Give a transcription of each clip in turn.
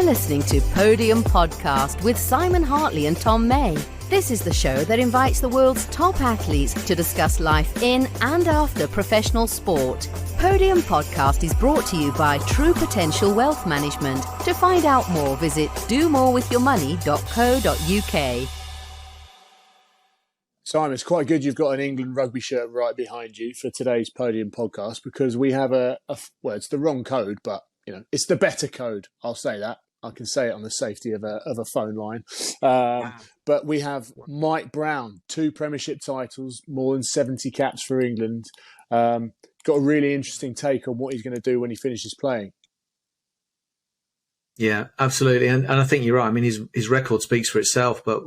listening to Podium Podcast with Simon Hartley and Tom May. This is the show that invites the world's top athletes to discuss life in and after professional sport. Podium Podcast is brought to you by True Potential Wealth Management. To find out more, visit domorewithyourmoney.co.uk. Simon, it's quite good you've got an England rugby shirt right behind you for today's Podium Podcast, because we have well, it's the wrong code, but it's the better code. I'll say that. I can say it on the safety of a phone line. But we have Mike Brown, 2 Premiership titles, more than 70 caps for England. Got a really interesting take on what he's going to do when he finishes playing. Yeah, absolutely. And I think you're right. I mean, his record speaks for itself, but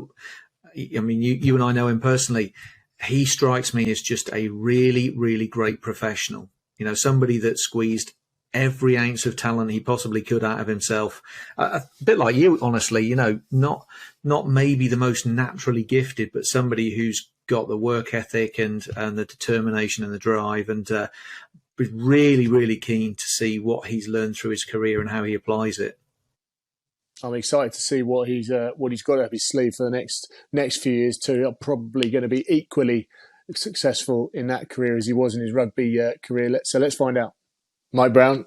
I mean, you and I know him personally. He strikes me as just a really, really great professional. Somebody that squeezed every ounce of talent he possibly could out of himself. A bit like you, honestly, not maybe the most naturally gifted, but somebody who's got the work ethic and the determination and the drive, and was really, really keen to see what he's learned through his career and how he applies it. I'm excited to see what he's got up his sleeve for the next few years too. I'm probably going to be equally successful in that career as he was in his rugby career. Let's find out. Mike Brown,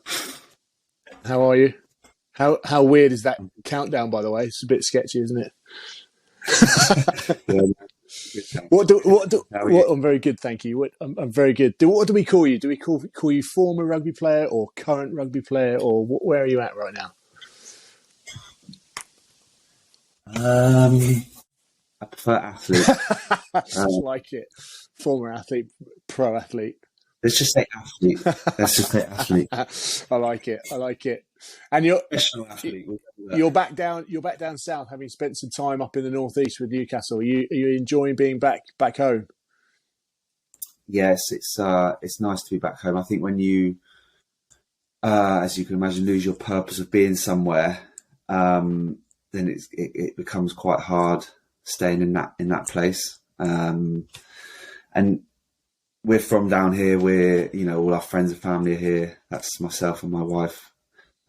how are you? How weird is that countdown, by the way? It's a bit sketchy, isn't it? I'm very good, thank you. I'm very good. What do we call you? Do we call you former rugby player or current rugby player, or where are you at right now? I prefer athlete. I like it. Former athlete, pro athlete. Let's just say athlete. I like it. And you're professional athlete. You're back down south, having spent some time up in the northeast with Newcastle. Are you enjoying being back home? Yes, it's nice to be back home. I think when you, as you can imagine, lose your purpose of being somewhere, then it becomes quite hard staying in that place. And we're from down here. We're, all our friends and family are here. That's myself and my wife.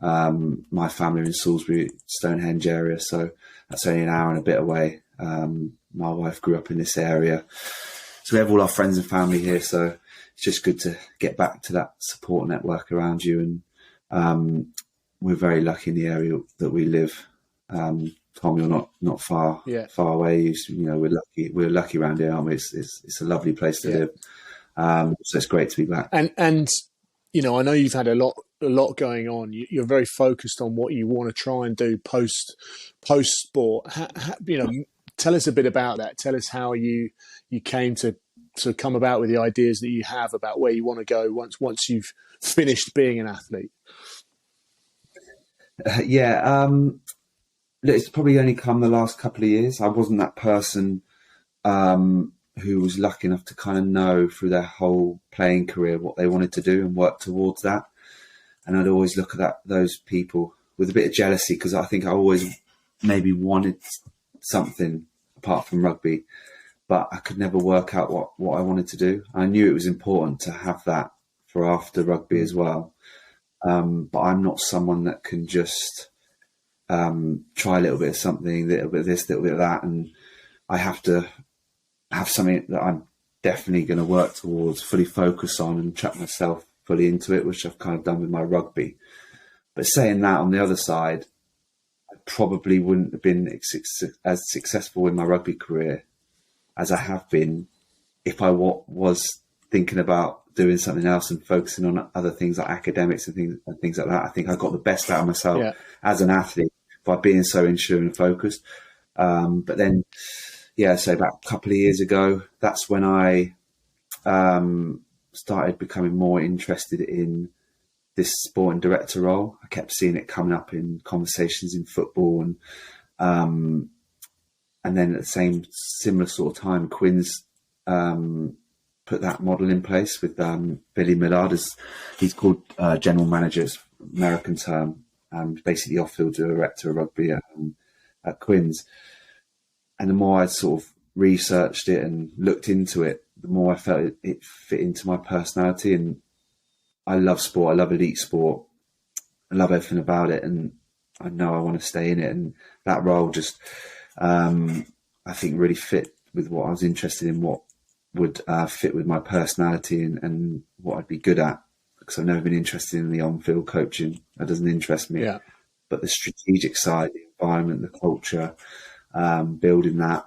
My family are in Salisbury, Stonehenge area, so that's only an hour and a bit away. My wife grew up in this area, so we have all our friends and family here. So it's just good to get back to that support network around you. And we're very lucky in the area that we live. Tom, you're not far away. We're lucky around here, aren't we? It's a lovely place to live. So it's great to be back. And I know you've had a lot going on. You're very focused on what you want to try and do post sport. Tell us a bit about that. Tell us how you came to sort of come about with the ideas that you have about where you want to go once you've finished being an athlete. It's probably only come the last couple of years. I wasn't that person who was lucky enough to kind of know through their whole playing career what they wanted to do and work towards that. And I'd always look at those people with a bit of jealousy, because I think I always maybe wanted something apart from rugby, but I could never work out what I wanted to do. I knew it was important to have that for after rugby as well. But I'm not someone that can just try a little bit of something, a little bit of this, a little bit of that. And I have to have something that I'm definitely going to work towards, fully focus on, and chuck myself fully into it, which I've kind of done with my rugby. But saying that, on the other side, I probably wouldn't have been as successful in my rugby career as I have been if I was thinking about doing something else and focusing on other things like academics and things like that. I think I got the best out of myself as an athlete by being so insured and focused. But then, so about a couple of years ago, that's when I started becoming more interested in this sporting director role. I kept seeing it coming up in conversations in football, and then at the similar sort of time, Quinn's put that model in place with Billy Millard, as he's called general manager, it's American term, basically off-field director of rugby at Quinn's. And the more I sort of researched it and looked into it, the more I felt it fit into my personality. And I love sport. I love elite sport. I love everything about it. And I know I want to stay in it. And that role just, I think, really fit with what I was interested in, what would fit with my personality and what I'd be good at. Because I've never been interested in the on-field coaching. That doesn't interest me. Yeah. But the strategic side, the environment, the culture, building that,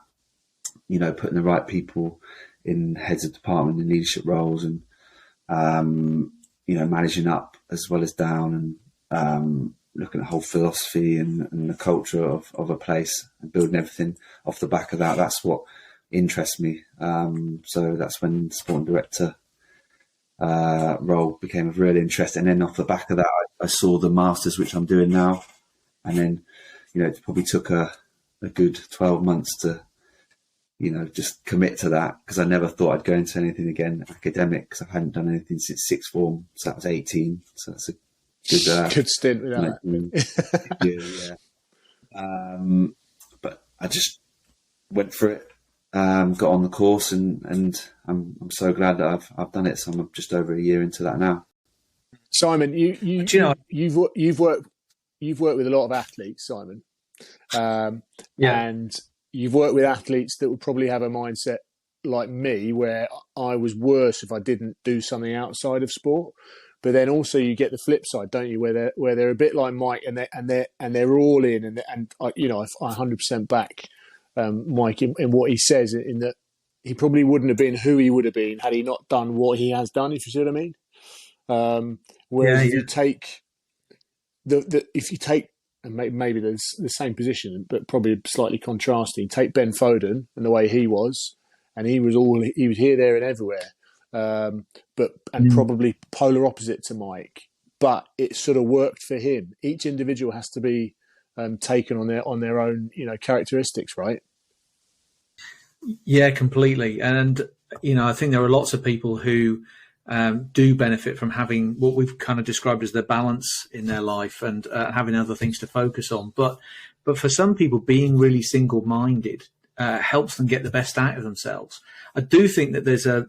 putting the right people in heads of department and leadership roles, and managing up as well as down, and looking at the whole philosophy and the culture of a place, and building everything off the back of that. That's what interests me. So that's when the sporting director role became of real interest. And then off the back of that, I saw the masters, which I'm doing now. And then, it probably took a good 12 months to, just commit to that, because I never thought I'd go into anything again academic, because I hadn't done anything since sixth form. So that was 18. So that's a good, good stint with that. Yeah. But I just went for it, got on the course, and I'm so glad that I've done it. So I'm just over a year into that now. Simon, you've worked with a lot of athletes, Simon, and you've worked with athletes that would probably have a mindset like me, where I was worse if I didn't do something outside of sport. But then also you get the flip side, don't you, where they're a bit like Mike, and they're all in, and I 100% back Mike in what he says, in that he probably wouldn't have been who he would have been had he not done what he has done, if you see what I mean. Whereas if you take and maybe there's the same position, but probably slightly contrasting. Take Ben Foden and the way he was, and he was here, there, and everywhere. Probably polar opposite to Mike, but it sort of worked for him. Each individual has to be taken on their own, characteristics, right? Yeah, completely. And I think there are lots of people who do benefit from having what we've kind of described as the balance in their life, and having other things to focus on. But for some people, being really single-minded helps them get the best out of themselves. I do think that there's a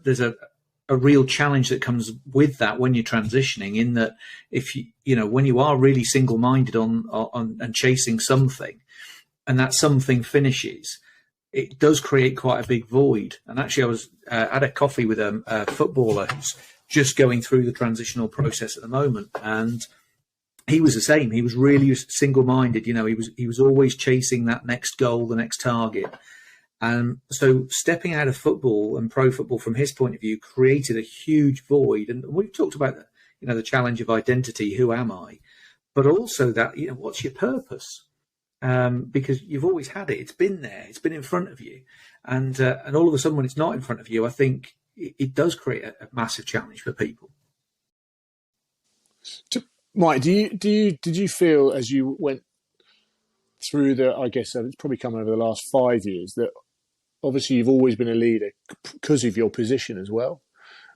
real challenge that comes with that when you're transitioning, in that if when you are really single-minded on and chasing something, and that something finishes, it does create quite a big void. And actually, I was had a coffee with a footballer who's just going through the transitional process at the moment, and he was the same. He was really single-minded. He was always chasing that next goal, the next target. And so stepping out of football and pro football from his point of view created a huge void. And we've talked about the challenge of identity. Who am I? But also that, what's your purpose? Because you've always had it. It's been there. It's been in front of you. And all of a sudden, when it's not in front of you, I think it does create a massive challenge for people. Mike, did you feel, as you went through I guess it's probably come over the last 5 years, that obviously you've always been a leader because of your position as well,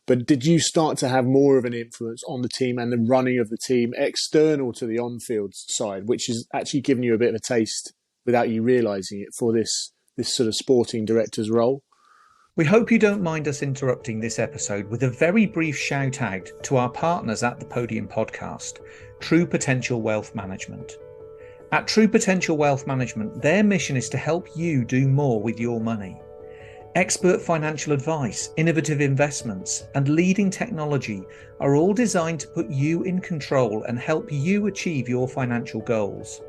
but did you start to have more of an influence on the team and the running of the team external to the on-field side, which has actually given you a bit of a taste without you realising it for this sort of sporting director's role? We hope you don't mind us interrupting this episode with a very brief shout out to our partners at the Podium podcast, True Potential Wealth Management. At True Potential Wealth Management, their mission is to help you do more with your money. Expert financial advice, innovative investments, and leading technology are all designed to put you in control and help you achieve your financial goals.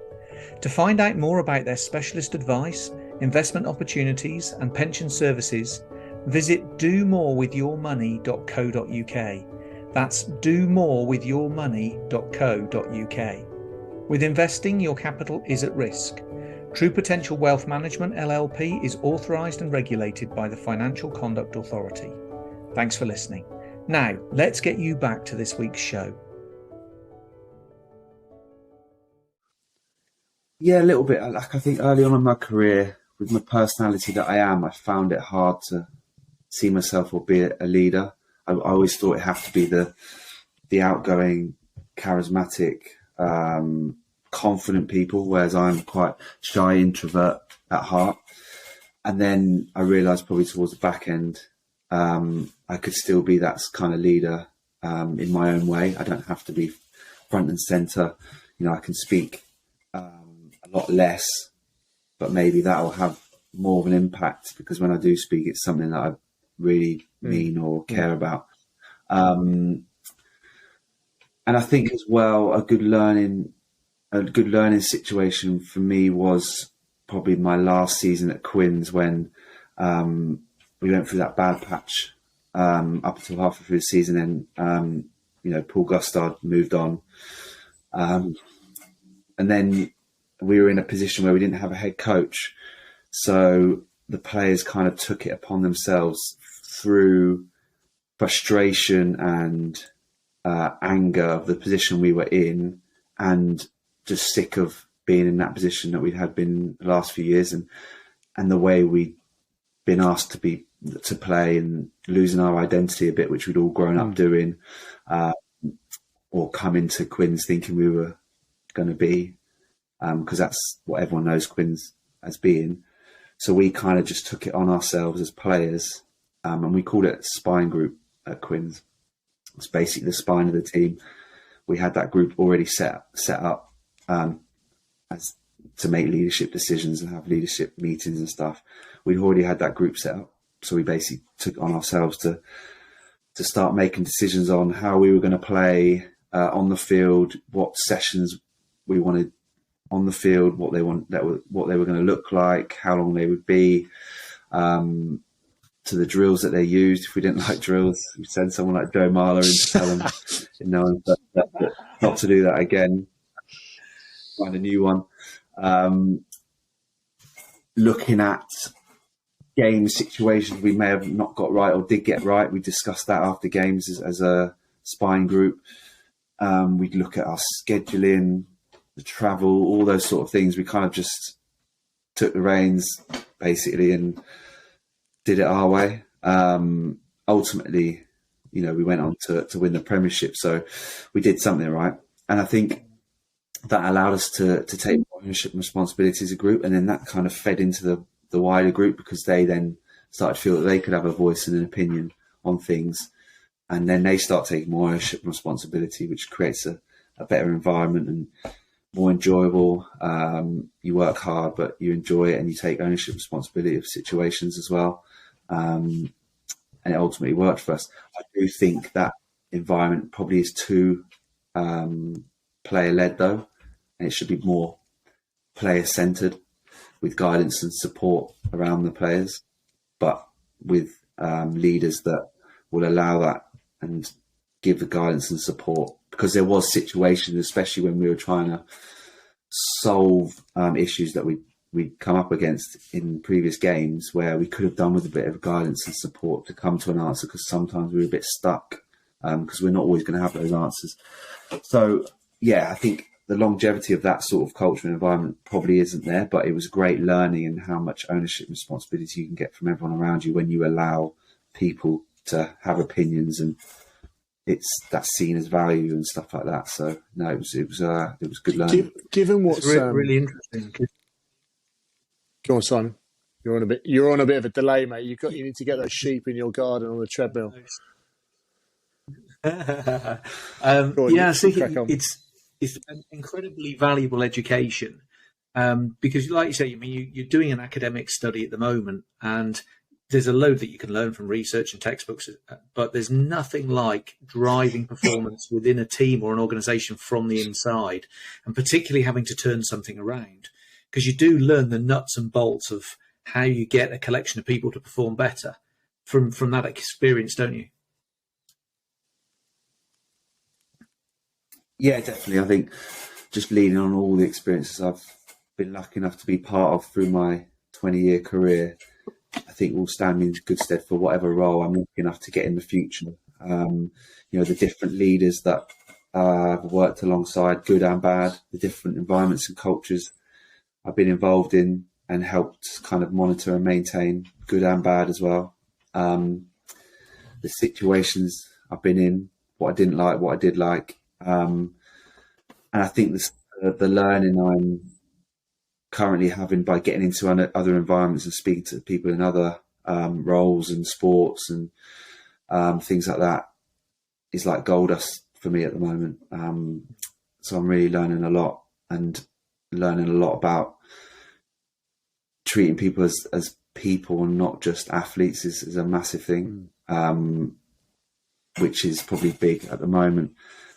To find out more about their specialist advice, investment opportunities, and pension services, visit domorewithyourmoney.co.uk. That's domorewithyourmoney.co.uk. With investing, your capital is at risk. True Potential Wealth Management LLP is authorised and regulated by the Financial Conduct Authority. Thanks for listening. Now, let's get you back to this week's show. Yeah, a little bit. Like, I think early on in my career, with my personality that I am, I found it hard to see myself or be a leader. I always thought it had to be the outgoing, charismatic, confident people, whereas I'm quite shy, introvert at heart. And then I realised probably towards the back end, I could still be that kind of leader in my own way. I don't have to be front and centre. I can speak a lot less, but maybe that will have more of an impact, because when I do speak, it's something that I really mean or care about. And I think as well, a good learning situation for me was probably my last season at Quins, when we went through that bad patch up until halfway through the season. Then Paul Gustard moved on, and then we were in a position where we didn't have a head coach, so the players kind of took it upon themselves through frustration and anger of the position we were in, and just sick of being in that position that we had been the last few years, and the way we'd been asked to play, and losing our identity a bit, which we'd all grown up doing, or come into Quins thinking we were going to be, because that's what everyone knows Quins as being. So we kind of just took it on ourselves as players, and we called it Spine Group at Quins. It's basically the spine of the team. We had that group already set up as to make leadership decisions and have leadership meetings and stuff. We'd already had that group set up, so we basically took it on ourselves to start making decisions on how we were going to play on the field, what sessions we wanted on the field, what they were going to look like, how long they would be, to the drills that they used. If we didn't like drills, we'd send someone like Joe Marler in to tell them not to do that again, find a new one. Looking at game situations we may have not got right or did get right, we discussed that after games as a spine group. We'd look at our scheduling, the travel, all those sort of things. We kind of just took the reins basically and did it our way. Ultimately, we went on to win the Premiership, so we did something right. And I think that allowed us to take ownership and responsibility as a group, and then that kind of fed into the wider group, because they then started to feel that they could have a voice and an opinion on things, and then they start taking more ownership and responsibility, which creates a better environment and more enjoyable. You work hard, but you enjoy it, and you take ownership and responsibility of situations as well. And it ultimately worked for us. I do think that environment probably is too player-led though, and it should be more player-centred, with guidance and support around the players, but with leaders that will allow that and give the guidance and support. Because there was situations, especially when we were trying to solve issues that we'd come up against in previous games, where we could have done with a bit of guidance and support to come to an answer, because sometimes we were a bit stuck, because we're not always going to have those answers. So yeah, I think the longevity of that sort of culture and environment probably isn't there, but it was great learning and how much ownership and responsibility you can get from everyone around you when you allow people to have opinions, and that's seen as value and stuff like that. So no, it was good learning. Given what's really interesting. Go on, Simon. You're on a bit of a delay, mate. You need to get those sheep in your garden on the treadmill. It's an incredibly valuable education, because, like you say, you're doing an academic study at the moment, and there's a load that you can learn from research and textbooks, but there's nothing like driving performance within a team or an organisation from the inside, and particularly having to turn something around, because you do learn the nuts and bolts of how you get a collection of people to perform better from that experience, don't you? Yeah, definitely. I think just leaning on all the experiences I've been lucky enough to be part of through my 20-year career, I think will stand me in good stead for whatever role I'm lucky enough to get in the future. The different leaders that I've worked alongside, good and bad, the different environments and cultures I've been involved in and helped kind of monitor and maintain, good and bad as well. The situations I've been in, what I didn't like, what I did like. And I think the learning I'm currently having by getting into other environments and speaking to people in other roles and sports and things like that is like gold dust for me at the moment. So I'm really learning a lot and learning a lot about treating people as people and not just athletes is a massive thing, which is probably big at the moment,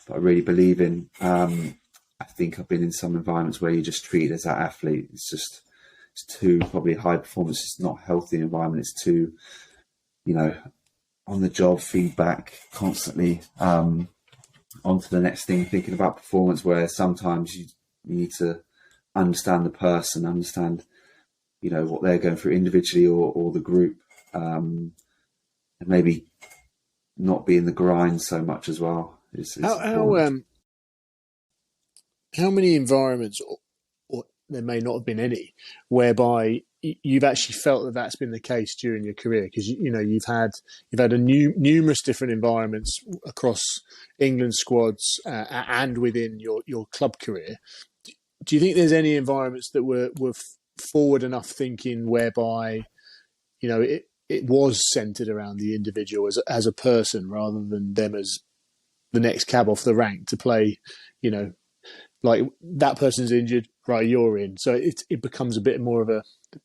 but I really believe in. I think I've been in some environments where you're just treated as that athlete. It's too probably high performance. It's not a healthy environment. It's too, on the job feedback constantly, on to the next thing, thinking about performance, where sometimes you need to understand the person, understand, what they're going through individually or the group, and maybe not be in the grind so much as well. How many environments, or there may not have been any, whereby you've actually felt that that's been the case during your career? Because you've had numerous different environments across England squads and within your club career. Do you think there's any environments that were forward enough thinking whereby it was centered around the individual as a person rather than them as the next cab off the rank to play, like that person's injured, right, you're in. So it becomes a bit more of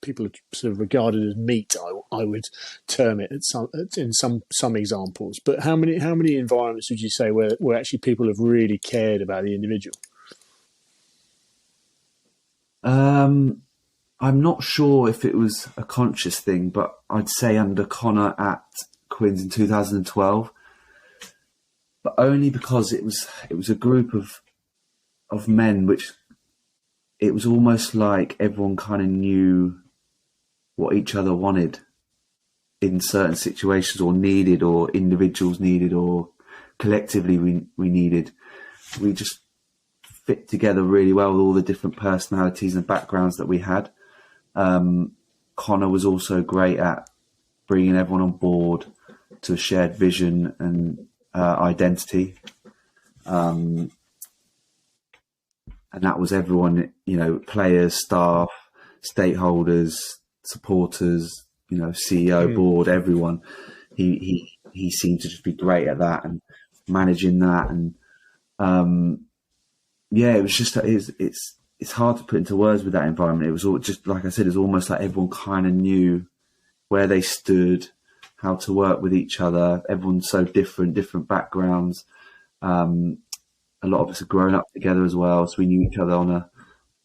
people are sort of regarded as meat, I would term it in some examples. But how many environments would you say where actually people have really cared about the individual? I'm not sure if it was a conscious thing, but I'd say under Connor at Quins in 2012, but only because it was a group of men, which it was almost like everyone kind of knew what each other wanted in certain situations, or needed, or individuals needed, or collectively we needed. We just fit together really well with all the different personalities and backgrounds that we had. Connor was also great at bringing everyone on board to a shared vision and identity. And that was everyone, players, staff, stakeholders, supporters, CEO, board, everyone. He seemed to just be great at that and managing that. And it was just it's hard to put into words with that environment. It was all just, like I said, it's almost like everyone kind of knew where they stood, how to work with each other. Everyone's so different backgrounds. A lot of us have grown up together as well, so we knew each other on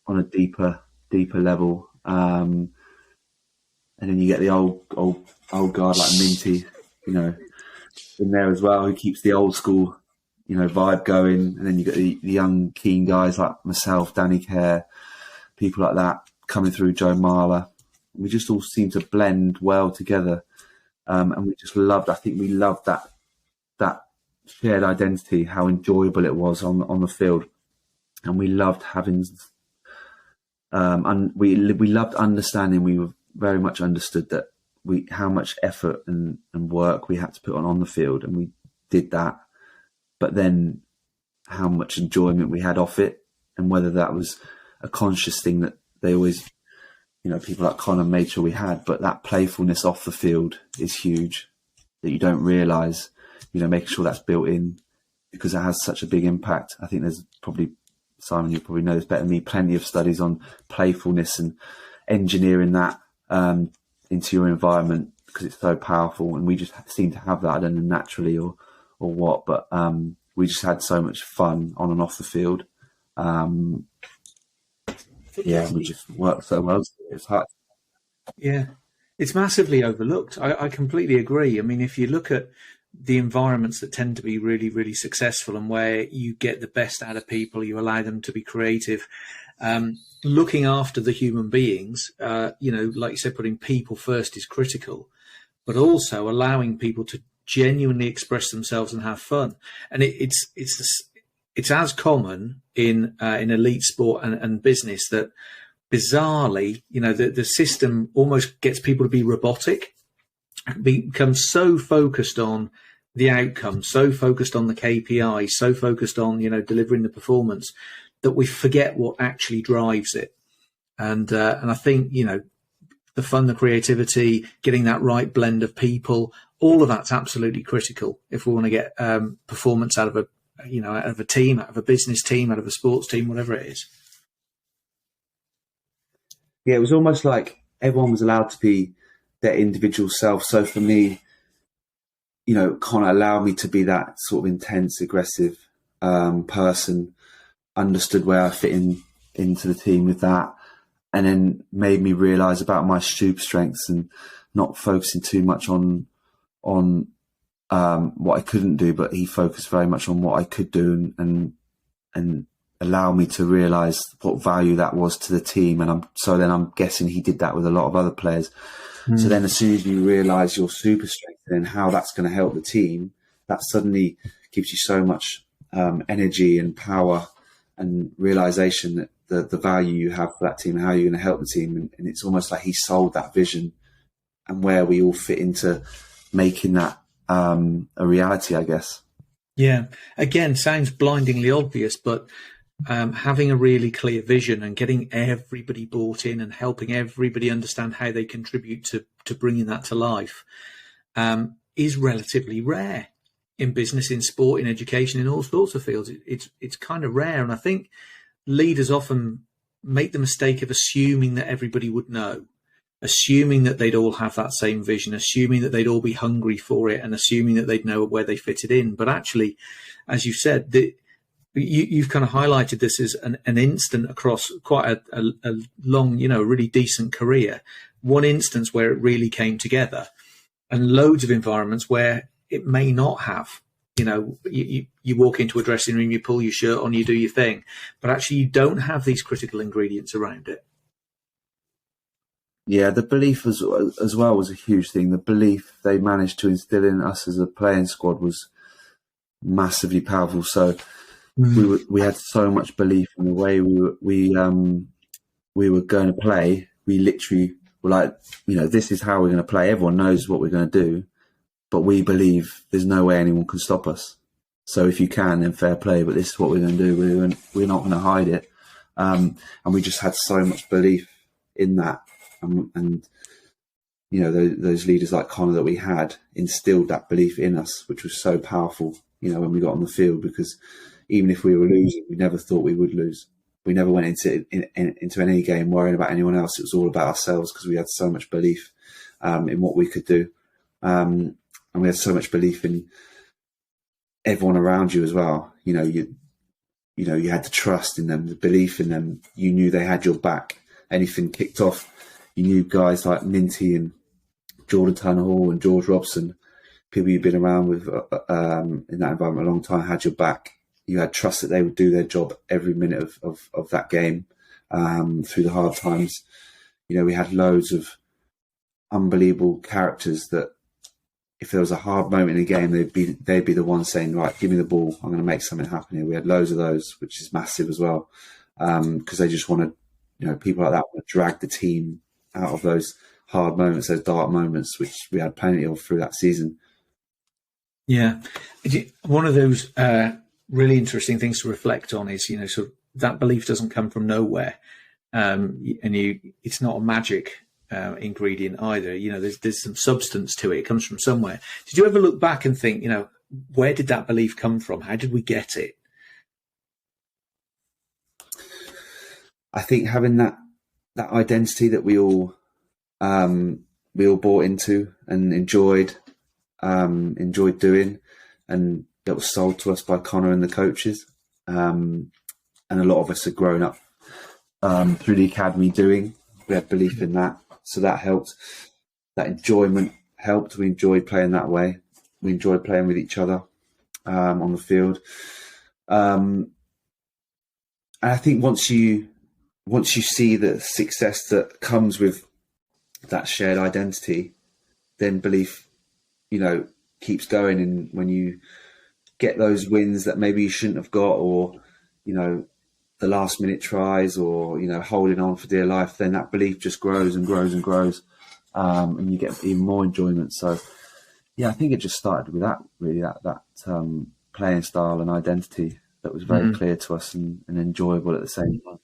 a deeper level. And then you get the old guard like Minty, in there as well, who keeps the old school, vibe going. And then you get the young keen guys like myself, Danny Kerr, people like that coming through, Joe Marler. We just all seem to blend well together, and we just loved. I think we loved that shared identity, how enjoyable it was on the field, and we loved having. And we loved understanding. We were very much understood that how much effort and work we had to put on the field, and we did that. But then how much enjoyment we had off it, and whether that was a conscious thing that they always, people like Connor made sure we had. But that playfulness off the field is huge, that you don't realise. Making sure that's built in, because it has such a big impact. I think there's probably, Simon, you probably know this better than me, plenty of studies on playfulness and engineering that into your environment, because it's so powerful. And we just seem to have that, I don't know, naturally or what, but we just had so much fun on and off the field. We just worked so well. It's hard. Yeah, it's massively overlooked. I completely agree. I mean, if you look at the environments that tend to be really, really successful and where you get the best out of people, you allow them to be creative, looking after the human beings, like you said, putting people first is critical, but also allowing people to genuinely express themselves and have fun. And it's as common in elite sport and business that, bizarrely, the system almost gets people to be robotic, becomes so focused on the outcome, so focused on the KPI, so focused on delivering the performance, that we forget what actually drives it. And I think the fun, the creativity, getting that right blend of people, all of that's absolutely critical if we want to get performance out of a team, out of a business team, out of a sports team, whatever it is. it was almost like everyone was allowed to be their individual self. So for me, you know, kind of allowed me to be that sort of intense, aggressive person, understood where I fit into the team with that, and then made me realise about my super strengths and not focusing too much on what I couldn't do, but he focused very much on what I could do and allow me to realise what value that was to the team. And I'm guessing he did that with a lot of other players. So then as soon as you realise your super strength and how that's going to help the team, that suddenly gives you so much energy and power and realisation that the value you have for that team and how you're going to help the team. And it's almost like he sold that vision and where we all fit into making that a reality, I guess. Yeah. Again, sounds blindingly obvious, but having a really clear vision and getting everybody bought in and helping everybody understand how they contribute to bringing that to life is relatively rare in business, in sport, in education, in all sorts of fields. It's kind of rare. And I think leaders often make the mistake of assuming that everybody would know, assuming that they'd all have that same vision, assuming that they'd all be hungry for it, and assuming that they'd know where they fitted in. But actually, as you said, you've kind of highlighted this as an instant across quite a long, really decent career. One instance where it really came together, and loads of environments where it may not have. You walk into a dressing room, you pull your shirt on, you do your thing, but actually you don't have these critical ingredients around it. Yeah, the belief as well was a huge thing. The belief they managed to instill in us as a playing squad was massively powerful. So we had so much belief in the way we were going to play. We literally were like, this is how we're going to play. Everyone knows what we're going to do, but we believe there's no way anyone can stop us. So if you can, then fair play. But this is what we're going to do. We're not going to hide it. And we just had so much belief in that. And those leaders like Connor that we had instilled that belief in us, which was so powerful, when we got on the field, because even if we were losing, we never thought we would lose. We never went into any game worrying about anyone else. It was all about ourselves because we had so much belief in what we could do. And we had so much belief in everyone around you as well. You had the trust in them, the belief in them. You knew they had your back. Anything kicked off, you knew guys like Minty and Jordan Turner Hall and George Robson, people you've been around with in that environment a long time, had your back. You had trust that they would do their job every minute of that game through the hard times. We had loads of unbelievable characters that if there was a hard moment in the game, they'd be the ones saying, right, give me the ball. I'm going to make something happen here. We had loads of those, which is massive as well, because they just want to, people like that want to drag the team out of those hard moments, those dark moments, which we had plenty of through that season. Yeah. One of those really interesting things to reflect on is, sort of that belief doesn't come from nowhere. It's not a magic ingredient either. There's some substance to it. It comes from somewhere. Did you ever look back and think, where did that belief come from? How did we get it? I think having that identity that we all bought into and enjoyed doing, and that was sold to us by Connor and the coaches, and a lot of us had grown up through the academy doing. We had belief in that, so that helped. That enjoyment helped. We enjoyed playing that way. We enjoyed playing with each other on the field. And I think once you see the success that comes with that shared identity, then belief, keeps going. And when you get those wins that maybe you shouldn't have got, or, the last minute tries, or, holding on for dear life, then that belief just grows and grows and grows. And you get even more enjoyment. So, yeah, I think it just started with that, really, that playing style and identity that was very clear to us and enjoyable at the same time.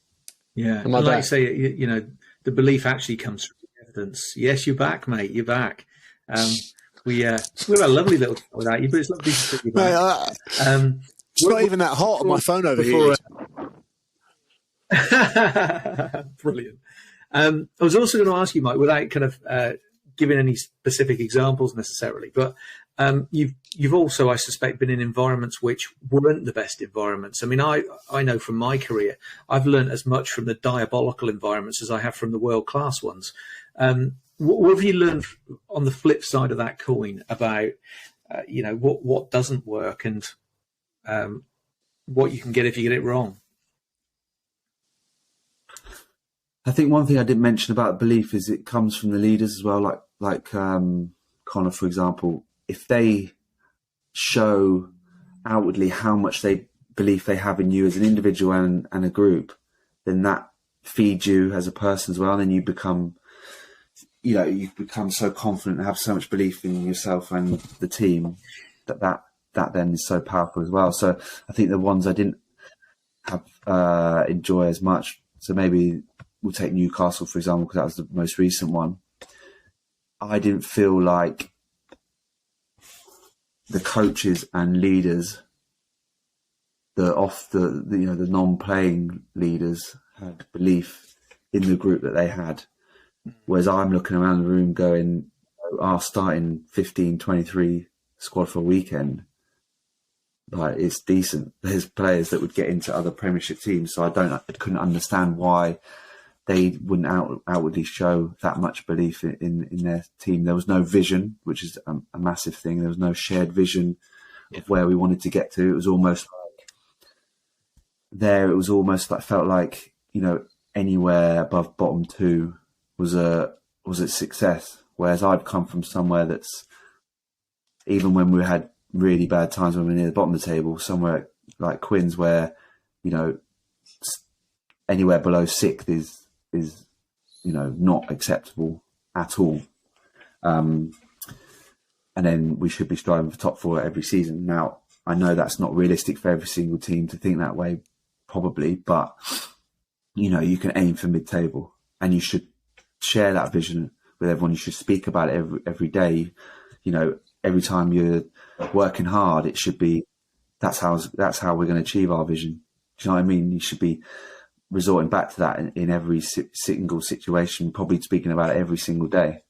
Yeah, and like you say, the belief actually comes from evidence. Yes, you're back, mate. You're back. We have a lovely little chat without you, but it's lovely to see you back. It's not even that hot on my phone over here. Brilliant. I was also going to ask you, Mike, without kind of giving any specific examples necessarily, but you've also, I suspect, been in environments which weren't the best environments. I mean, I know from my career, I've learned as much from the diabolical environments as I have from the world-class ones. What have you learned on the flip side of that coin about, what doesn't work and what you can get if you get it wrong? I think one thing I didn't mention about belief is it comes from the leaders as well. Like Connor, for example, if they show outwardly how much they believe they have in you as an individual and a group, then that feeds you as a person as well. And then you become so confident and have so much belief in yourself and the team that then is so powerful as well. So I think the ones I didn't have enjoy as much. So maybe we'll take Newcastle, for example, because that was the most recent one. I didn't feel like the coaches and leaders, the non-playing leaders, had belief in the group that they had. Whereas I'm looking around the room going, our starting 15, 23 squad for a weekend, like, it's decent. There's players that would get into other Premiership teams. So I couldn't understand why they wouldn't outwardly show that much belief in their team. There was no vision, which is a massive thing. There was no shared vision of where we wanted to get to. It was almost like felt like, anywhere above bottom two was a success. Whereas I've come from somewhere that's, even when we had really bad times when we were near the bottom of the table, somewhere like Quins, where, anywhere below sixth is not acceptable at all. And then we should be striving for top four every season. Now, I know that's not realistic for every single team to think that way, probably, but, you can aim for mid-table and you should share that vision with everyone. You should speak about it every day. Every time you're working hard, it should be, that's how we're going to achieve our vision. Do you know what I mean? You should be resorting back to that in every single situation, probably speaking about it every single day.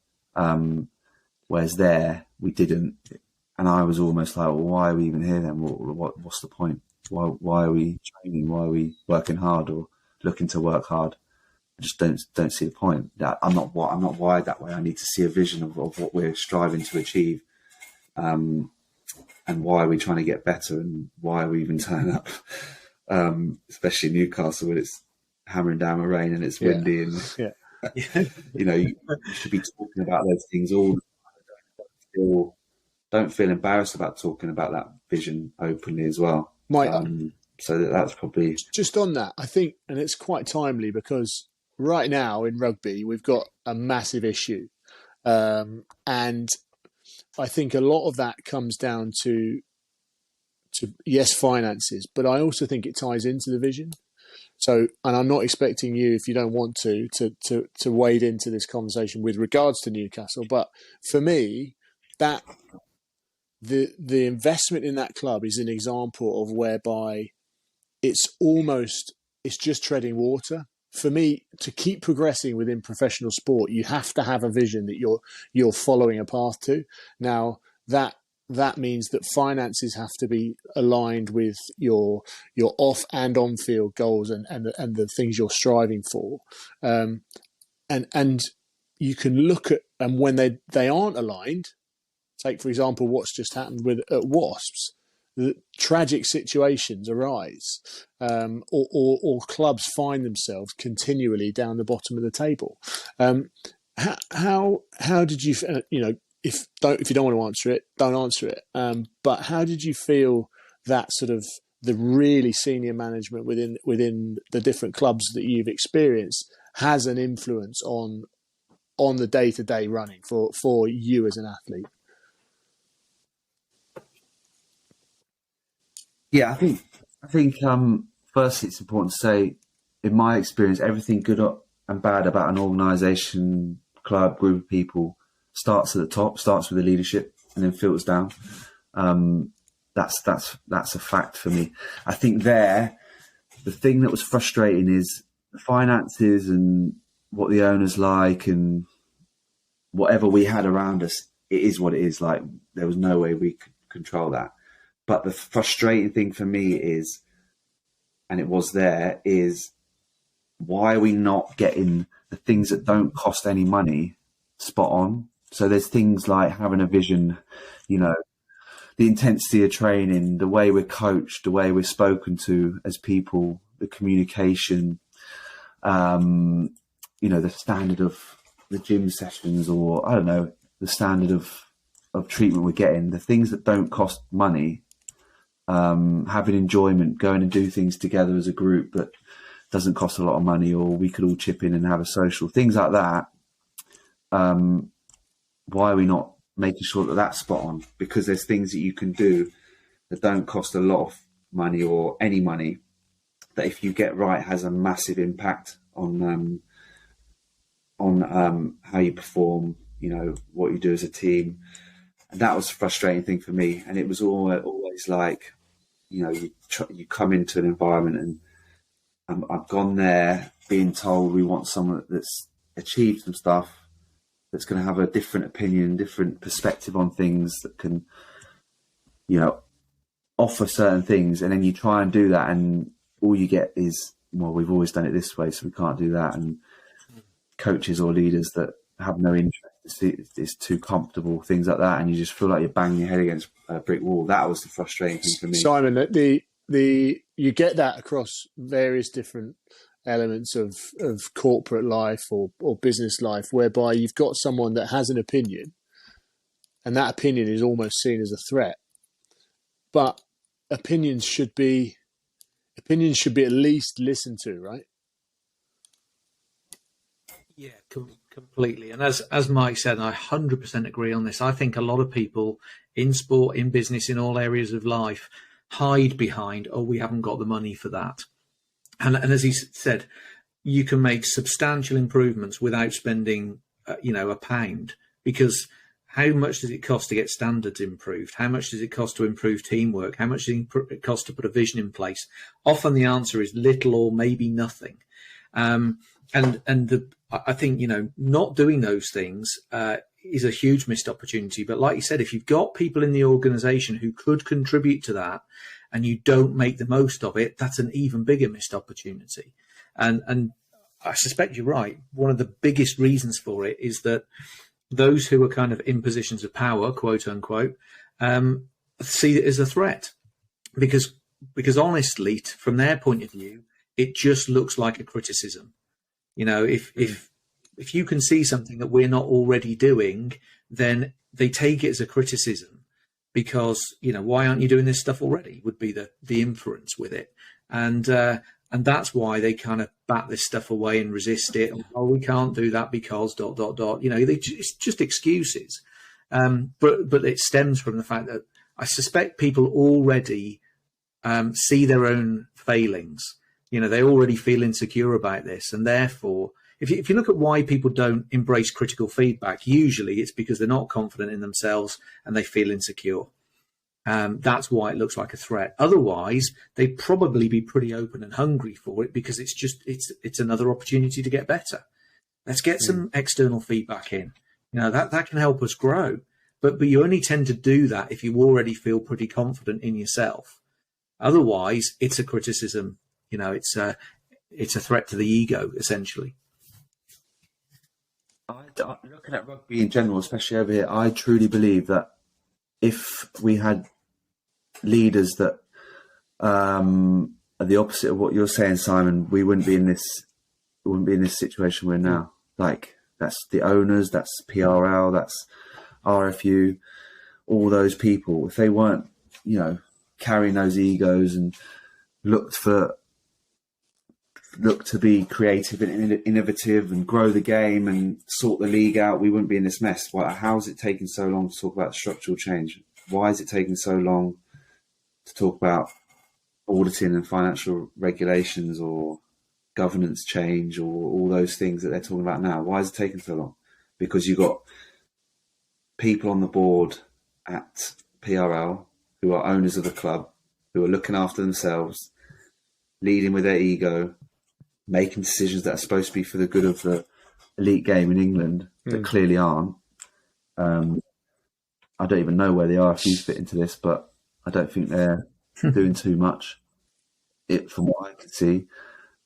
Whereas there, we didn't. And I was almost like, well, why are we even here then? What's the point? Why are we training? Why are we working hard or looking to work hard? I just don't see the point. I'm not wired that way. I need to see a vision of what we're striving to achieve. And why are we trying to get better, and why are we even turning up? Especially Newcastle when it's hammering down with rain and it's windy and you should be talking about those things all the time. Don't feel embarrassed about talking about that vision openly as well. So that's probably just on that, I think, and it's quite timely because right now in rugby we've got a massive issue, and I think a lot of that comes down to yes, finances, but I also think it ties into the vision. So, and I'm not expecting you, if you don't want to wade into this conversation with regards to Newcastle, but for me, that the investment in that club is an example of whereby it's just treading water. For me, to keep progressing within professional sport, you have to have a vision that you're following a path to. Now, that means that finances have to be aligned with your off and on field goals and the things you're striving for. And you can look at, and when they aren't aligned, take for example what's just happened at Wasps, the tragic situations arise, or clubs find themselves continually down the bottom of the table. How did you, if you don't want to answer it, don't answer it. But how did you feel that sort of the really senior management within the different clubs that you've experienced has an influence on the day-to-day running for you as an athlete? Yeah, I think firstly it's important to say, in my experience, everything good and bad about an organisation, club, group of people starts at the top, starts with the leadership, and then filters down. That's a fact for me. I think the thing that was frustrating is the finances and what the owners like, and whatever we had around us, it is what it is. Like, there was no way we could control that. But the frustrating thing for me is, and it was there, is why are we not getting the things that don't cost any money spot on? So there's things like having a vision, you know, the intensity of training, the way we're coached, the way we're spoken to as people, the communication, you know, the standard of the gym sessions, or I don't know, the standard of treatment we're getting, the things that don't cost money, having enjoyment, going and do things together as a group that doesn't cost a lot of money, or we could all chip in and have a social, things like that. Why are we not making sure that that's spot on? Because there's things that you can do that don't cost a lot of money or any money, that if you get right has a massive impact on how you perform, you know, what you do as a team. And that was a frustrating thing for me. And it was always like, you know, you come into an environment, and I've gone there being told we want someone that's achieved some stuff, that's going to have a different opinion, different perspective on things, that can, you know, offer certain things. And then you try and do that, and all you get is, well, we've always done it this way, so we can't do that. And coaches or leaders that have no interest, it's too comfortable, things like that. And you just feel like you're banging your head against a brick wall. That was the frustrating thing for me. Simon, you get that across various different elements of corporate life or business life, whereby you've got someone that has an opinion, and that opinion is almost seen as a threat. But opinions should be at least listened to, right? Yeah, completely. And as Mike said, and I 100% agree on this, I think a lot of people in sport, in business, in all areas of life hide behind, oh, we haven't got the money for that. And as he said, you can make substantial improvements without spending, a pound, because how much does it cost to get standards improved? How much does it cost to improve teamwork? How much does it cost to put a vision in place? Often the answer is little or maybe nothing. I think, not doing those things is a huge missed opportunity. But like you said, if you've got people in the organisation who could contribute to that, and you don't make the most of it, that's an even bigger missed opportunity. And I suspect you're right. One of the biggest reasons for it is that those who are kind of in positions of power, quote unquote, see it as a threat, because honestly, from their point of view, it just looks like a criticism. If you can see something that we're not already doing, then they take it as a criticism, because, why aren't you doing this stuff already, would be the inference with it. And that's why they kind of bat this stuff away and resist it. Oh, we can't do that because ... It's just excuses. But it stems from the fact that I suspect people already see their own failings. They already feel insecure about this. And therefore, if you look at why people don't embrace critical feedback, usually it's because they're not confident in themselves and they feel insecure. That's why it looks like a threat. Otherwise, they'd probably be pretty open and hungry for it, because it's another opportunity to get better. Let's get some external feedback in. That can help us grow. But you only tend to do that if you already feel pretty confident in yourself. Otherwise, it's a criticism. It's a threat to the ego, essentially. Looking at rugby in general, especially over here, I truly believe that if we had leaders that are the opposite of what you're saying, Simon, we wouldn't be in this situation we're in now. Like, that's the owners, that's PRL, that's RFU, all those people. If they weren't, carrying those egos and looked to be creative and innovative and grow the game and sort the league out, we wouldn't be in this mess. How is it taking so long to talk about structural change? Why is it taking so long to talk about auditing and financial regulations or governance change or all those things that they're talking about now? Why is it taking so long? Because you've got people on the board at PRL who are owners of the club, who are looking after themselves, leading with their ego, making decisions that are supposed to be for the good of the elite game in England that clearly aren't. I don't even know where the RFUs fit into this, but I don't think they're doing too much, from what I can see.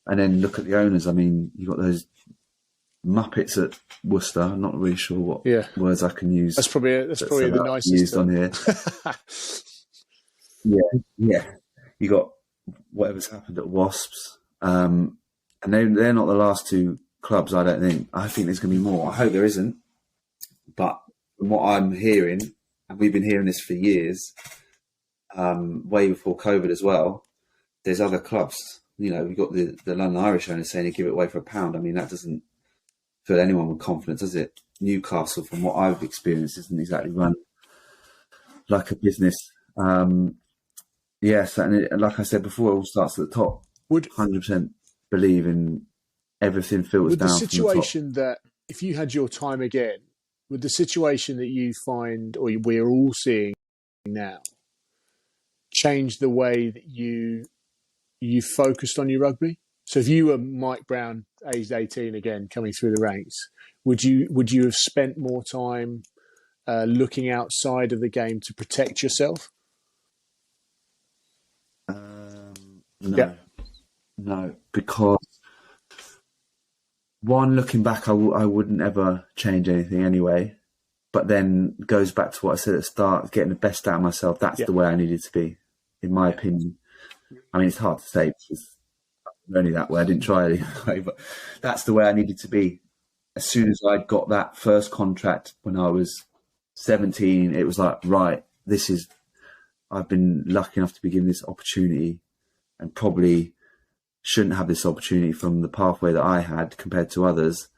And then look at the owners. I mean, you've got those Muppets at Worcester. I'm not really sure what words I can use. That's probably the nicest used on here. Yeah. You got whatever's happened at Wasps, and they're not the last two clubs. I don't think. I think there's going to be more. I hope there isn't. But from what I'm hearing, and we've been hearing this for years, way before COVID as well, there's other clubs. You know, we've got the London Irish owners saying they give it away for £1. I mean, that doesn't fill anyone with confidence, does it? Newcastle, from what I've experienced, isn't exactly run like a business. Yes, and like I said before, it all starts at the top. Would 100% believe in everything filters down. Would the situation that, if you had your time again, would the situation that you find, or we're all seeing now, change the way that you focused on your rugby? So if you were Mike Brown, aged 18 again, coming through the ranks, would you have spent more time looking outside of the game to protect yourself? No, because one, looking back, I wouldn't ever change anything anyway. But then goes back to what I said at the start, getting the best out of myself. That's the way I needed to be, in my opinion. I mean, it's hard to say because I'm only that way. I didn't try anyway, but that's the way I needed to be. As soon as I got that first contract when I was 17, it was like, right, I've been lucky enough to be given this opportunity, and probably shouldn't have this opportunity from the pathway that I had compared to others.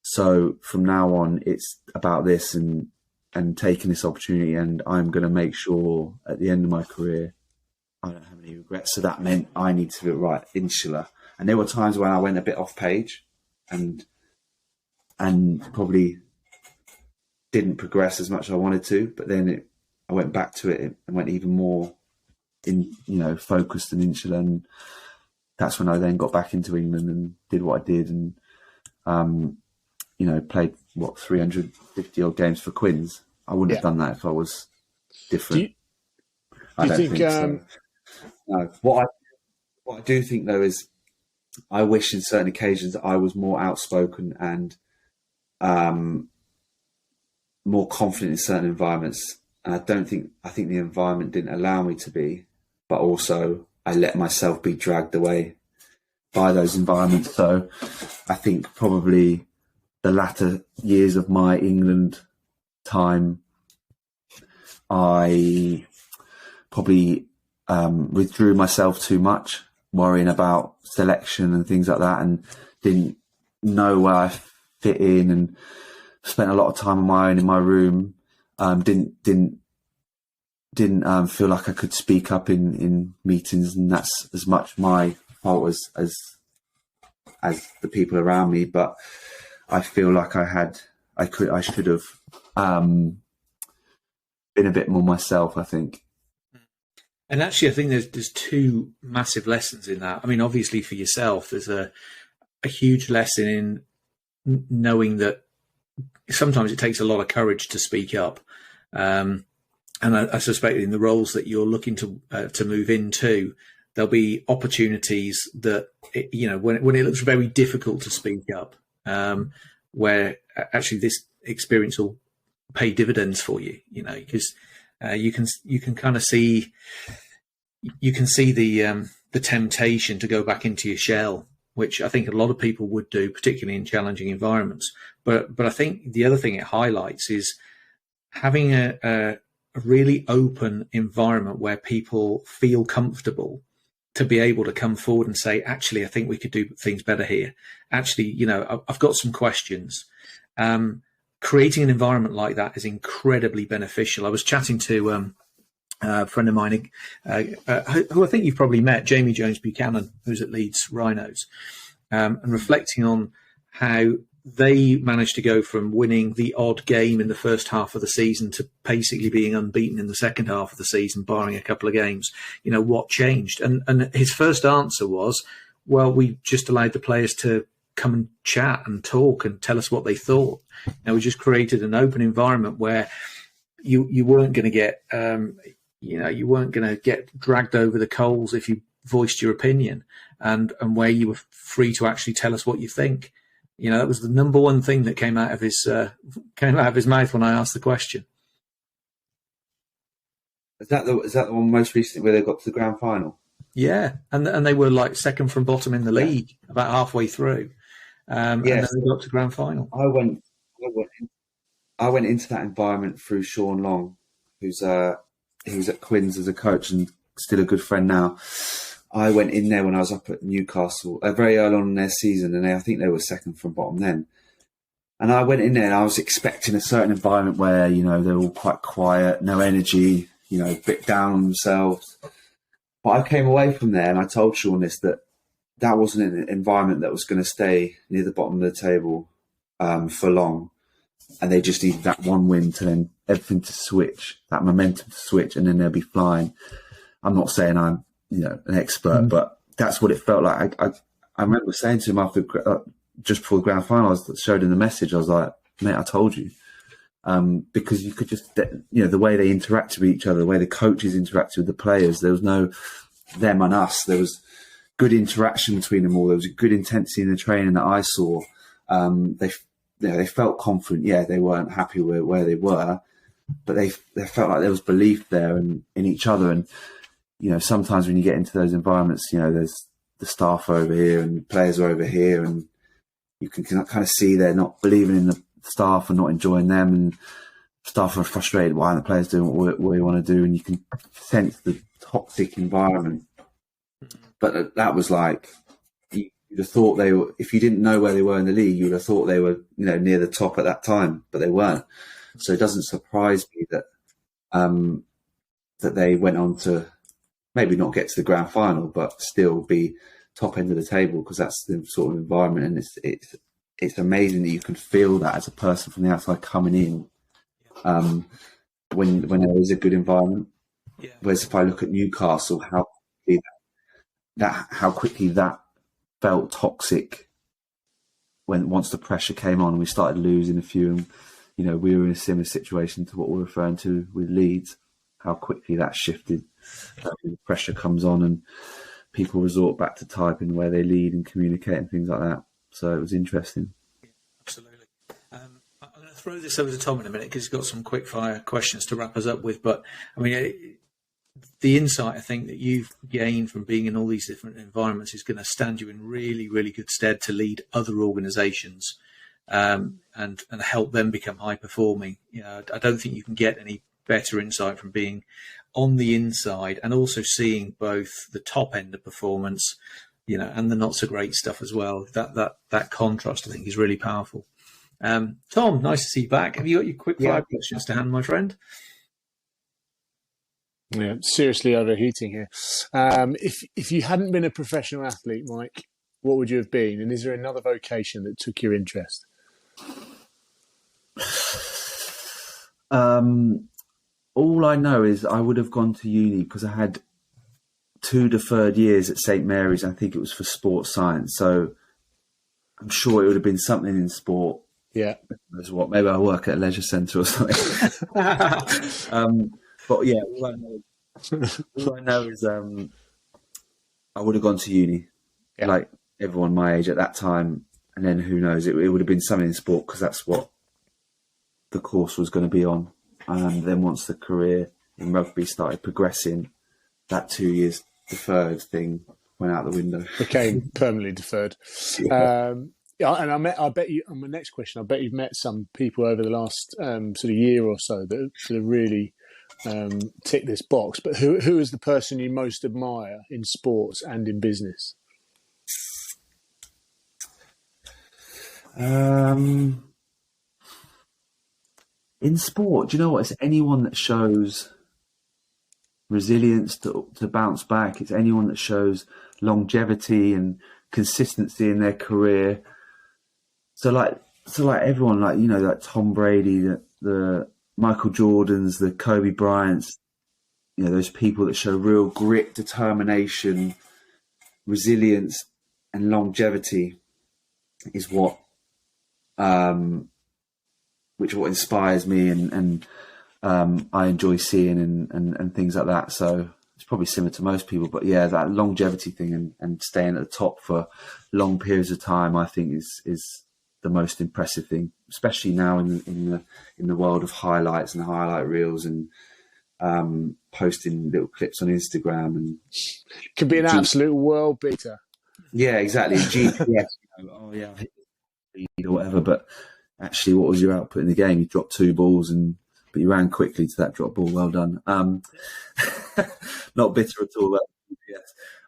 So from now on, it's about this and taking this opportunity, and I'm going to make sure at the end of my career, I don't have any regrets. So that meant I need to be right, inshallah. And there were times when I went a bit off page and probably didn't progress as much as I wanted to, but then I went back to it and went even more focused and inshallah. And that's when I then got back into England and did what I did, and played 350 odd games for Quins. I wouldn't have done that if I was different. I don't think so. No. What I do think though is, I wish in certain occasions I was more outspoken and more confident in certain environments. And I think the environment didn't allow me to be, but also I let myself be dragged away by those environments. So I think probably the latter years of my England time, I probably withdrew myself too much, worrying about selection and things like that, and didn't know where I fit in, and spent a lot of time on my own in my room. Didn't feel like I could speak up in meetings, and that's as much my fault as the people around me. But I feel like I should have been a bit more myself, I think. And actually, I think there's two massive lessons in that. I mean, obviously for yourself, there's a huge lesson in knowing that sometimes it takes a lot of courage to speak up. And I suspect in the roles that you're looking to move into, there'll be opportunities that, when it looks very difficult to speak up, where actually this experience will pay dividends for you, because you can kind of see, the temptation to go back into your shell, which I think a lot of people would do, particularly in challenging environments. But I think the other thing it highlights is having a really open environment where people feel comfortable to be able to come forward and say, actually, I think we could do things better here. Actually, I've got some questions. Creating an environment like that is incredibly beneficial. I was chatting to a friend of mine who I think you've probably met, Jamie Jones Buchanan, who's at Leeds Rhinos, and reflecting on how they managed to go from winning the odd game in the first half of the season to basically being unbeaten in the second half of the season, barring a couple of games. What changed? And his first answer was, well, we just allowed the players to come and chat and talk and tell us what they thought. We just created an open environment where you weren't going to get, you weren't going to get dragged over the coals if you voiced your opinion, and where you were free to actually tell us what you think. That was the number one thing that came out of his mouth when I asked the question. Is that the one most recently where they got to the grand final? Yeah, and they were like second from bottom in the league about halfway through, and then they got to grand final. I went into that environment through Sean Long, he was at Quins as a coach and still a good friend now. I went in there when I was up at Newcastle very early on in their season, and I think they were second from bottom then. And I went in there and I was expecting a certain environment where, they're all quite quiet, no energy, a bit down on themselves. But I came away from there and I told Sean this, that wasn't an environment that was going to stay near the bottom of the table for long. And they just needed that one win to then everything to switch, that momentum to switch, and then they'll be flying. I'm not saying I'm, an expert, but that's what it felt like. I remember saying to him after, just before the grand final, I showed him the message. I was like, mate, I told you. Because you could just, the way they interacted with each other, the way the coaches interacted with the players, there was no them and us. There was good interaction between them all. There was a good intensity in the training that I saw. They felt confident. Yeah, they weren't happy with where they were, but they felt like there was belief there in each other. And, sometimes when you get into those environments, there's the staff over here and the players are over here, and you can kind of see they're not believing in the staff and not enjoying them, and staff are frustrated why aren't the players doing what we want to do, and you can sense the toxic environment. But that was like, you'd have thought they were, if you didn't know where they were in the league, you would have thought they were, near the top at that time, but they weren't. So it doesn't surprise me that that they went on to maybe not get to the grand final, but still be top end of the table, because that's the sort of environment. And it's amazing that you can feel that as a person from the outside coming in, when there is a good environment. Yeah. Whereas if I look at Newcastle, how quickly that felt toxic once the pressure came on, we started losing a few, and we were in a similar situation to what we're referring to with Leeds. How quickly that shifted. The pressure comes on and people resort back to typing where they lead and communicate and things like that. So it was interesting. Yeah, absolutely. I'm going to throw this over to Tom in a minute because he's got some quick fire questions to wrap us up with. But I mean, the insight I think that you've gained from being in all these different environments is going to stand you in really, really good stead to lead other organisations and help them become high performing. I don't think you can get any better insight from being on the inside and also seeing both the top end of performance, and the not so great stuff as well. That contrast, I think, is really powerful. Tom, nice to see you back. Have you got your quick fire questions to hand, my friend? Yeah, seriously overheating here. If you hadn't been a professional athlete, Mike, what would you have been? And is there another vocation that took your interest? All I know is I would have gone to uni because I had 2 deferred years at St Mary's. I think it was for sports science. So I'm sure it would have been something in sport. Yeah. As what? Maybe I work at a leisure centre or something. But yeah, all I know is I would have gone to uni, like everyone my age at that time. And then who knows, it would have been something in sport because that's what the course was going to be on. And then once the career in rugby started progressing, that 2 years deferred thing went out the window. Became permanently deferred. Yeah. And I bet you, on my next question, I bet you've met some people over the last sort of year or so that have really tick this box. But who is the person you most admire in sports and in business? In sport, do you know what? It's anyone that shows resilience to bounce back. It's anyone that shows longevity and consistency in their career. So like everyone, like Tom Brady, the Michael Jordans, the Kobe Bryants, those people that show real grit, determination, resilience, and longevity. is what inspires me, and I enjoy seeing and things like that. So it's probably similar to most people, but yeah, that longevity thing and staying at the top for long periods of time, I think is the most impressive thing, especially now in the world of highlights and highlight reels and posting little clips on Instagram, and Could be an absolute world beater. Yeah, exactly. GPS, oh yeah, I hit the speed or whatever, but actually, what was your output in the game? You dropped 2 balls, but you ran quickly to that drop ball. Well done. Not bitter at all about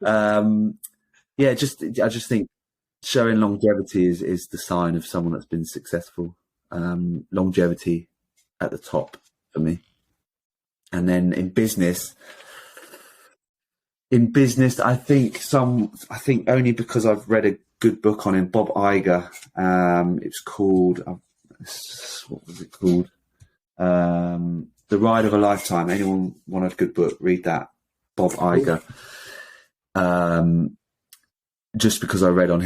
GPS. Yeah, I just think showing longevity is the sign of someone that's been successful. Longevity at the top for me. And then in business, I think only because I've read a good book on him, Bob Iger. It's called, what was it called? The Ride of a Lifetime. Anyone want a good book? Read that. Bob Iger. Just because I read about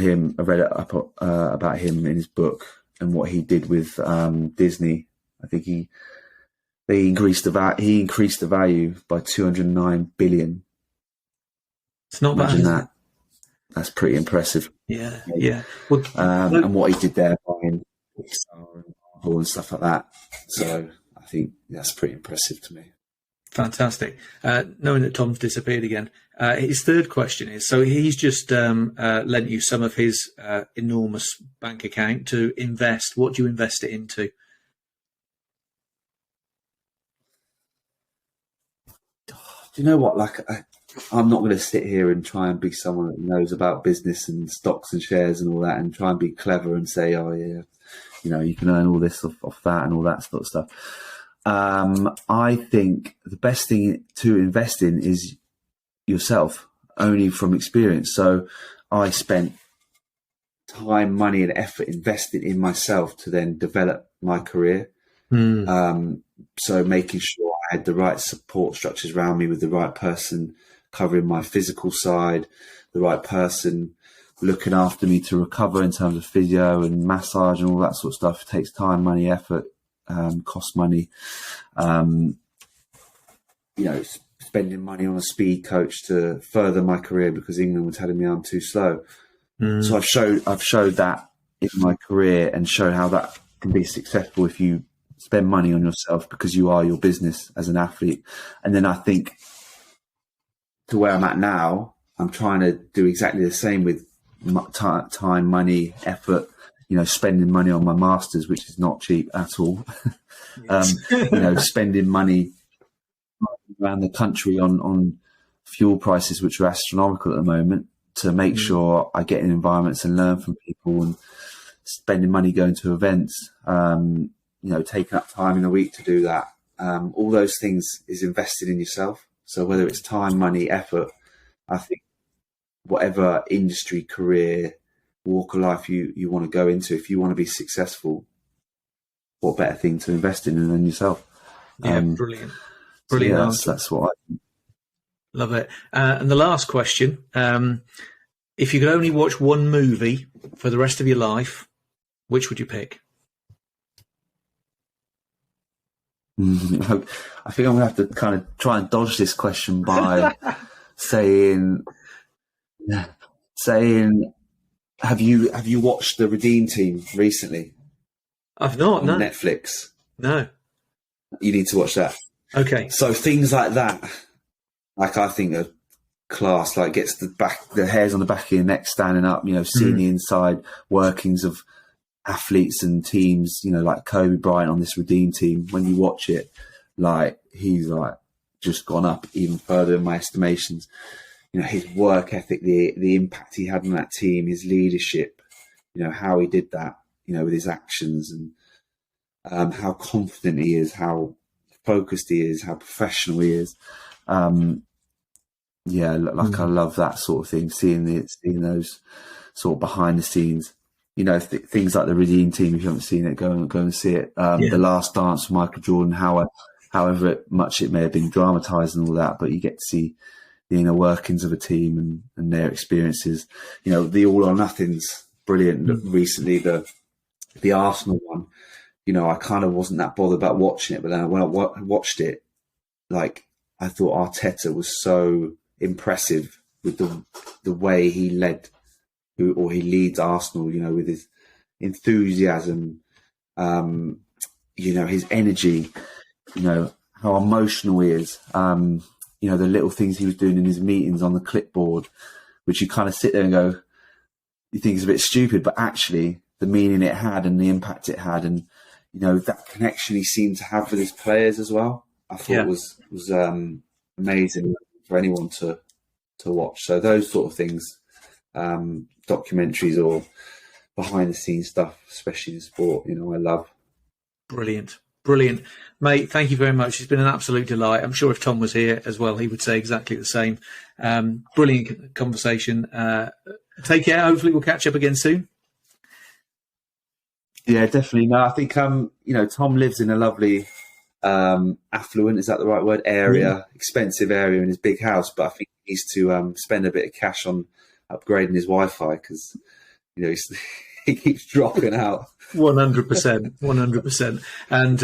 him in his book and what he did with Disney. I think he increased the value by 209 billion. It's not Imagine bad. that. That's pretty impressive. Yeah, yeah. Well, and what he did there, buying Pixar and Marvel and stuff like that. So I think that's pretty impressive to me. Fantastic. Knowing that Tom's disappeared again, his third question is, so he's just lent you some of his enormous bank account to invest. What do you invest it into? Do you know what? Like, I'm not going to sit here and try and be someone that knows about business and stocks and shares and all that and try and be clever and say, oh yeah, you can earn all this off that and all that sort of stuff. I think the best thing to invest in is yourself, only from experience. So I spent time, money and effort invested in myself to then develop my career. So making sure I had the right support structures around me, with the right person covering my physical side, the right person looking after me to recover in terms of physio and massage and all that sort of stuff. It takes time, money, effort, costs money. Spending money on a speed coach to further my career because England was telling me I'm too slow. So I've showed that in my career and shown how that can be successful if you spend money on yourself, because you are your business as an athlete. And then I think to where I'm at now, I'm trying to do exactly the same with time, money, effort, spending money on my masters, which is not cheap at all. Spending money around the country on fuel prices, which are astronomical at the moment, to make sure I get in environments and learn from people, and spending money going to events, taking up time in a week to do that. All those things is invested in yourself. So whether it's time, money, effort, I think whatever industry, career, walk of life you want to go into, if you want to be successful, what better thing to invest in than yourself? Yeah, brilliant. So Brilliant. Yeah, that's what I think. Love it. And the last question, if you could only watch one movie for the rest of your life, which would you pick? I think I'm going to have to kind of try and dodge this question by saying, have you watched The Redeem Team recently? I've not, no. On Netflix? No. You need to watch that. Okay. So things like that, I think are class, like gets the hairs on the back of your neck standing up, seeing the inside workings of athletes and teams, like Kobe Bryant on this Redeem Team. When you watch it, like he's like just gone up even further in my estimations. His work ethic, the impact he had on that team, his leadership, how he did that, with his actions, and how confident he is, how focused he is, how professional he is. I love that sort of thing, seeing those sort of behind the scenes. Things like The Redeem Team. If you haven't seen it, go and see it. The Last Dance with Michael Jordan. However much it may have been dramatised and all that, but you get to see the inner workings of a team and their experiences. The all or nothings brilliant. Recently, the Arsenal one, I kind of wasn't that bothered about watching it, but then when I watched it, like, I thought Arteta was so impressive with the way he he leads Arsenal, with his enthusiasm, his energy, how emotional he is, the little things he was doing in his meetings on the clipboard, which you kind of sit there and go, you think it's a bit stupid, but actually the meaning it had and the impact it had, and that connection he seemed to have with his players as well, I thought was amazing for anyone to watch. So those sort of things, documentaries or behind the scenes stuff, especially in sport, I love. Brilliant, mate. Thank you very much. It's been an absolute delight. I'm sure if Tom was here as well, he would say exactly the same. Brilliant conversation. Take care. Hopefully we'll catch up again soon. Yeah, definitely. No, I think Tom lives in a lovely affluent, is that the right word, area, expensive area in his big house, but I think he needs to spend a bit of cash on upgrading his Wi-Fi, because he keeps dropping out. 100%. And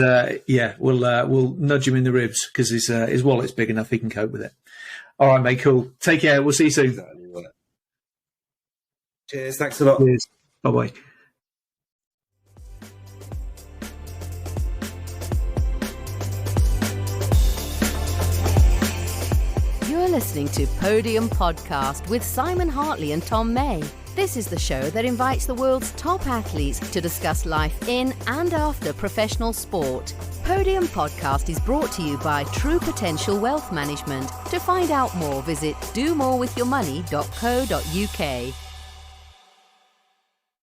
we'll nudge him in the ribs, because his wallet's big enough, he can cope with it. All right, mate, cool. Take care. We'll see you soon. Exactly. Cheers. Thanks a lot. Cheers. Bye-bye. You're listening to Podium Podcast with Simon Hartley and Tom May. This is the show that invites the world's top athletes to discuss life in and after professional sport. Podium Podcast is brought to you by True Potential Wealth Management. To find out more, visit domorewithyourmoney.co.uk.